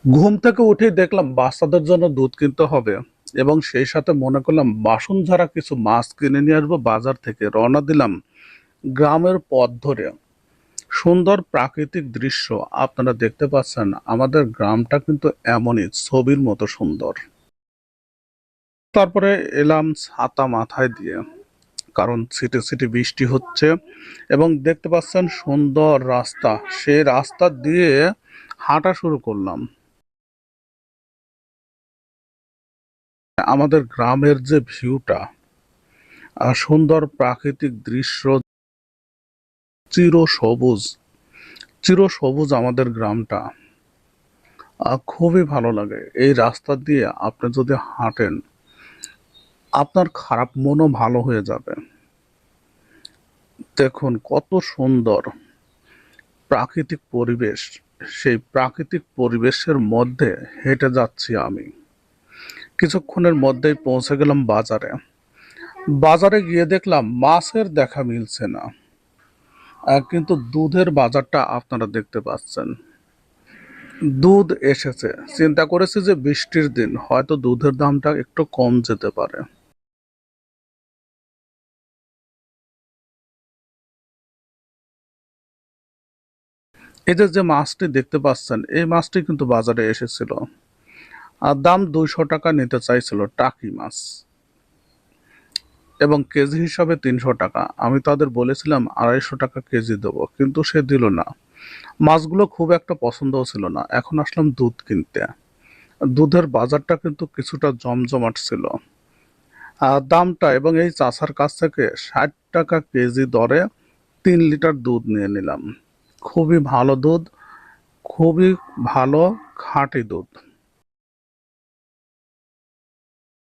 ঘুম থেকে উঠেই দেখলাম বাচ্চাদের জন্য দুধ কিনতে হবে এবং সেই সাথে মনে করলাম বাসনঝাড়া কিছু মাছ কিনে নিয়ে আসবো বাজার থেকে। রওনা দিলাম গ্রামের পথ ধরে। সুন্দর প্রাকৃতিক দৃশ্য আপনারা দেখতে পাচ্ছেন। আমাদের গ্রামটা কিন্তু এমনই ছবির মতো সুন্দর। তারপরে এলাম ছাতা মাথায় দিয়ে, কারণ ছিটে ছিটে বৃষ্টি হচ্ছে এবং দেখতে পাচ্ছেন সুন্দর রাস্তা। সেই রাস্তা দিয়ে হাঁটা শুরু করলাম। আমাদের গ্রামের যে ভিউটা, সুন্দর প্রাকৃতিক দৃশ্য, চির সবুজ, চির সবুজ আমাদের গ্রামটা। খুবই ভালো লাগে। এই রাস্তা দিয়ে আপনি যদি হাঁটেন, আপনার খারাপ মনও ভালো হয়ে যাবে। দেখুন কত সুন্দর প্রাকৃতিক পরিবেশ। সেই প্রাকৃতিক পরিবেশের মধ্যে হেঁটে যাচ্ছি আমি। কিছুক্ষণের মধ্যেই পৌঁছে গেলাম বাজারে। বাজারে গিয়ে দেখলাম মাছের দেখা মিলছে না। কিন্তু দুধের বাজারটা আপনারা দেখতে পাচ্ছেন। দুধ এসেছে। চিন্তা করেছি যে বৃষ্টির দিন হয়তো দুধের দামটা একটু কম যেতে পারে। এই যে যে মাছটি দেখতে পাচ্ছেন, এই মাছটি কিন্তু বাজারে এসেছিল। আর দাম 200 টাকা নিতে চাইছিল, টাকি মাছ, এবং কেজি হিসাবে 300 টাকা। আমি তাদের বলেছিলাম 250 টাকা কেজি দেবো, কিন্তু সে দিল না। মাছগুলো খুব একটা পছন্দও ছিল না। এখন আসলাম দুধ কিনতে। দুধের বাজারটা কিন্তু কিছুটা জমজমাট ছিল। দামটা এবং এই চাচার কাছ থেকে 60 টাকা কেজি দরে 3 লিটার দুধ নিয়ে নিলাম। খুবই ভালো দুধ, খুবই ভালো খাঁটি দুধ।